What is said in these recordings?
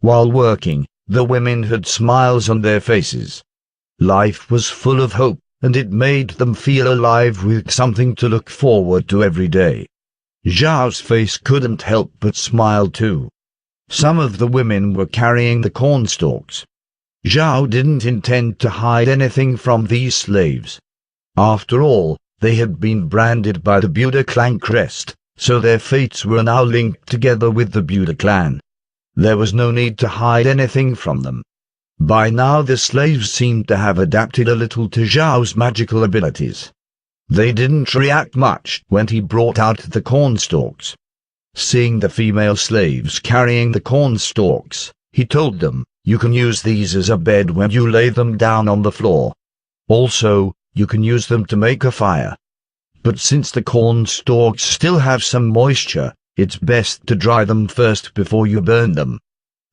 While working, the women had smiles on their faces. Life was full of hope, and it made them feel alive with something to look forward to every day. Zhao's face couldn't help but smile too. Some of the women were carrying the cornstalks. Zhao didn't intend to hide anything from these slaves. After all, they had been branded by the Buda clan crest, so their fates were now linked together with the Buda clan. There was no need to hide anything from them. By now the slaves seemed to have adapted a little to Zhao's magical abilities. They didn't react much when he brought out the cornstalks. Seeing the female slaves carrying the cornstalks, he told them, "You can use these as a bed when you lay them down on the floor. Also, you can use them to make a fire. But since the cornstalks still have some moisture, it's best to dry them first before you burn them."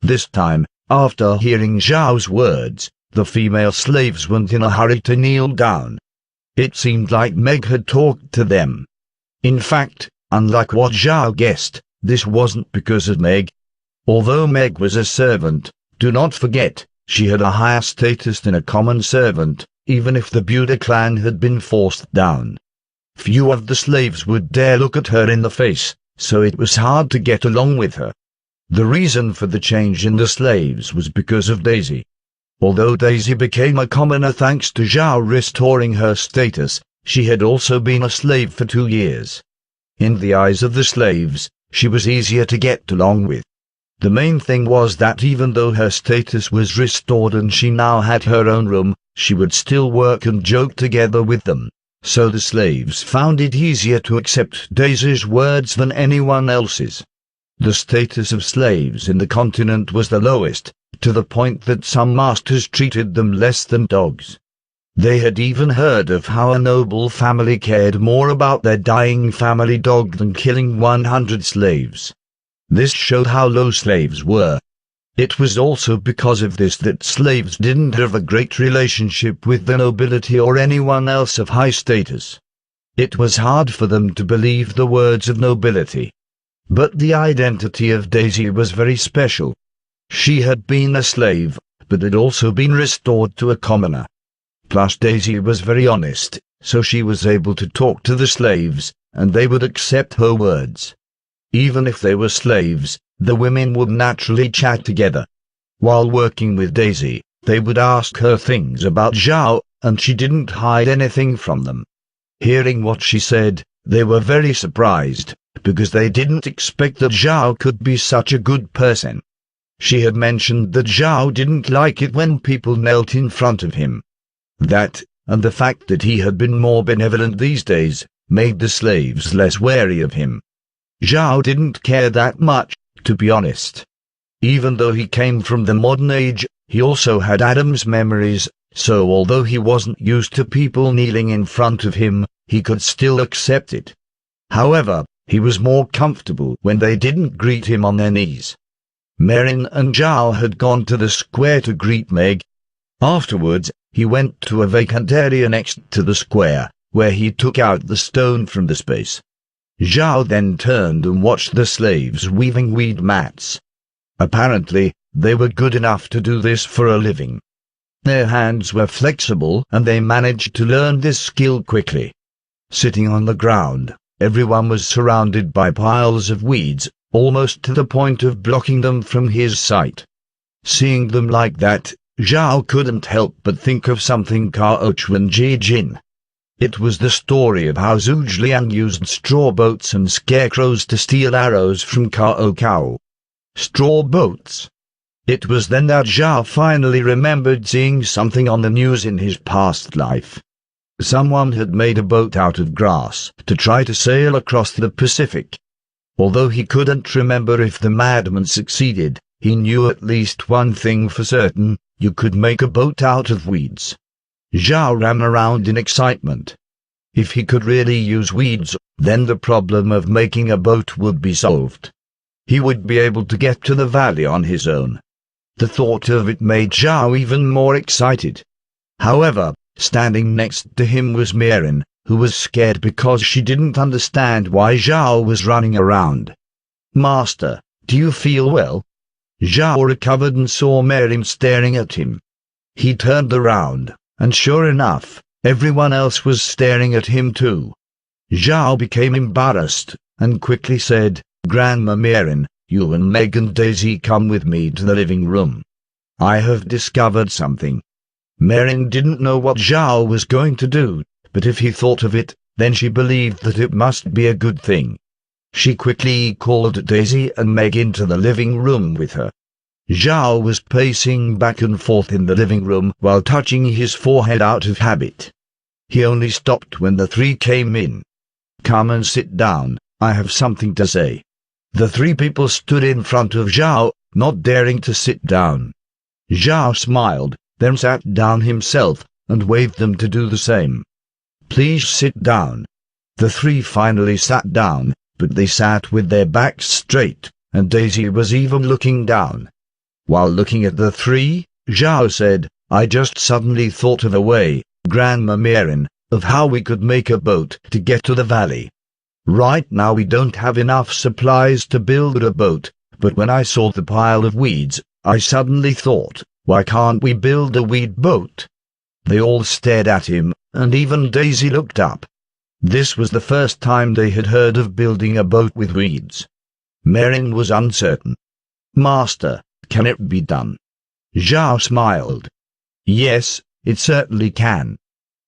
This time, after hearing Zhao's words, the female slaves went in a hurry to kneel down. It seemed like Meg had talked to them. In fact, unlike what Zhao guessed, this wasn't because of Meg. Although Meg was a servant, do not forget, she had a higher status than a common servant, even if the Buda clan had been forced down. Few of the slaves would dare look at her in the face, so it was hard to get along with her. The reason for the change in the slaves was because of Daisy. Although Daisy became a commoner thanks to Zhao restoring her status, she had also been a slave for 2 years. In the eyes of the slaves, she was easier to get along with. The main thing was that even though her status was restored and she now had her own room, she would still work and joke together with them. So the slaves found it easier to accept Daisy's words than anyone else's. The status of slaves in the continent was the lowest, to the point that some masters treated them less than dogs. They had even heard of how a noble family cared more about their dying family dog than killing 100 slaves. This showed how low slaves were. It was also because of this that slaves didn't have a great relationship with the nobility or anyone else of high status. It was hard for them to believe the words of nobility. But the identity of Daisy was very special. She had been a slave, but had also been restored to a commoner. Plus Daisy was very honest, so she was able to talk to the slaves, and they would accept her words. Even if they were slaves, the women would naturally chat together. While working with Daisy, they would ask her things about Zhao, and she didn't hide anything from them. Hearing what she said, they were very surprised, because they didn't expect that Zhao could be such a good person. She had mentioned that Zhao didn't like it when people knelt in front of him. That, and the fact that he had been more benevolent these days, made the slaves less wary of him. Zhao didn't care that much, to be honest. Even though he came from the modern age, he also had Adam's memories, so although he wasn't used to people kneeling in front of him, he could still accept it. However, he was more comfortable when they didn't greet him on their knees. Merin and Zhao had gone to the square to greet Meg. Afterwards, he went to a vacant area next to the square, where he took out the stone from the space. Zhao then turned and watched the slaves weaving weed mats. Apparently, they were good enough to do this for a living. Their hands were flexible and they managed to learn this skill quickly. Sitting on the ground, everyone was surrounded by piles of weeds, almost to the point of blocking them from his sight. Seeing them like that, Zhao couldn't help but think of something Cao Chuan Ji Jin. It was the story of how Zhuge Liang used straw boats and scarecrows to steal arrows from Cao Cao. Straw boats. It was then that Zhao finally remembered seeing something on the news in his past life. Someone had made a boat out of grass to try to sail across the Pacific. Although he couldn't remember if the madman succeeded, he knew at least one thing for certain: you could make a boat out of weeds. Zhao ran around in excitement. If he could really use weeds, then the problem of making a boat would be solved. He would be able to get to the valley on his own. The thought of it made Zhao even more excited. However, standing next to him was Merin, who was scared because she didn't understand why Zhao was running around. "Master, do you feel well?" Zhao recovered and saw Merin staring at him. He turned around, and sure enough, everyone else was staring at him too. Zhao became embarrassed, and quickly said, "Grandma Merin, you and Meg and Daisy come with me to the living room. I have discovered something." Merin didn't know what Zhao was going to do, but if he thought of it, then she believed that it must be a good thing. She quickly called Daisy and Meg into the living room with her. Zhao was pacing back and forth in the living room while touching his forehead out of habit. He only stopped when the three came in. "Come and sit down, I have something to say." The three people stood in front of Zhao, not daring to sit down. Zhao smiled, then sat down himself, and waved them to do the same. "Please sit down." The three finally sat down, but they sat with their backs straight, and Daisy was even looking down. While looking at the three, Zhao said, "I just suddenly thought of a way, Grandma Merin, of how we could make a boat to get to the valley. Right now we don't have enough supplies to build a boat, but when I saw the pile of weeds, I suddenly thought, why can't we build a weed boat?" They all stared at him, and even Daisy looked up. This was the first time they had heard of building a boat with weeds. Merin was uncertain. "Master, can it be done?" Zhao smiled. "Yes, it certainly can.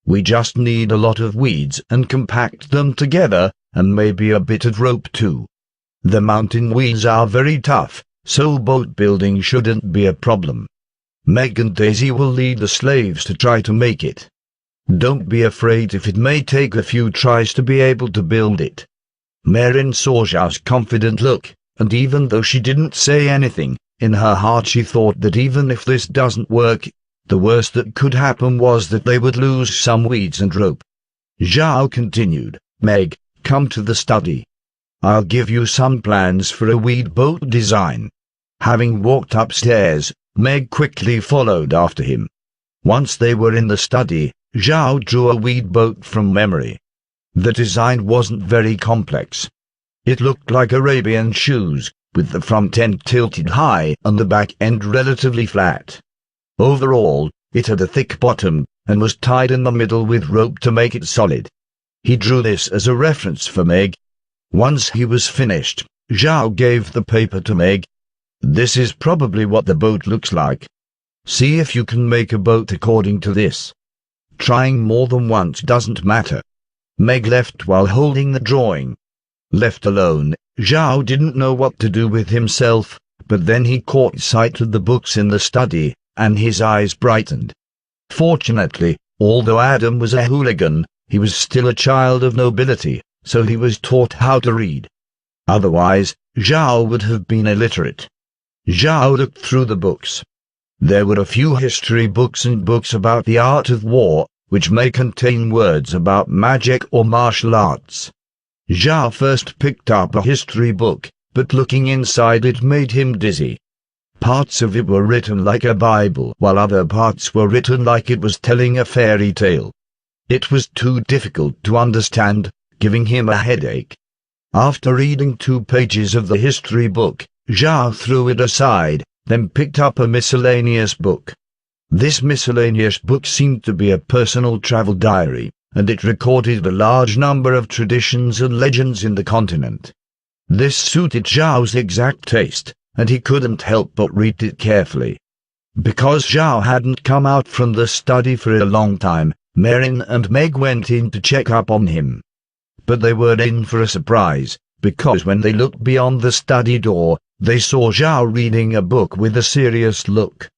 We just need a lot of weeds and compact them together, and maybe a bit of rope too. The mountain weeds are very tough, so boat building shouldn't be a problem. Meg and Daisy will lead the slaves to try to make it. Don't be afraid if it may take a few tries to be able to build it." Merin saw Zhao's confident look, and even though she didn't say anything, in her heart she thought that even if this doesn't work, the worst that could happen was that they would lose some weeds and rope. Zhao continued, "Meg, come to the study. I'll give you some plans for a weed boat design." Having walked upstairs, Meg quickly followed after him. Once they were in the study, Zhao drew a weed boat from memory. The design wasn't very complex. It looked like Arabian shoes, with the front end tilted high and the back end relatively flat. Overall, it had a thick bottom, and was tied in the middle with rope to make it solid. He drew this as a reference for Meg. Once he was finished, Zhao gave the paper to Meg. "This is probably what the boat looks like. See if you can make a boat according to this. Trying more than once doesn't matter." Meg left while holding the drawing. Left alone, Zhao didn't know what to do with himself, but then he caught sight of the books in the study, and his eyes brightened. Fortunately, although Adam was a hooligan, he was still a child of nobility, so he was taught how to read. Otherwise, Zhao would have been illiterate. Zhao looked through the books. There were a few history books and books about the art of war, which may contain words about magic or martial arts. Zhao first picked up a history book, but looking inside it made him dizzy. Parts of it were written like a Bible, while other parts were written like it was telling a fairy tale. It was too difficult to understand, giving him a headache. After reading 2 pages of the history book, Zhao threw it aside, then picked up a miscellaneous book. This miscellaneous book seemed to be a personal travel diary, and it recorded a large number of traditions and legends in the continent. This suited Zhao's exact taste, and he couldn't help but read it carefully. Because Zhao hadn't come out from the study for a long time, Merin and Meg went in to check up on him. But they were in for a surprise, because when they looked beyond the study door, they saw Zhao reading a book with a serious look.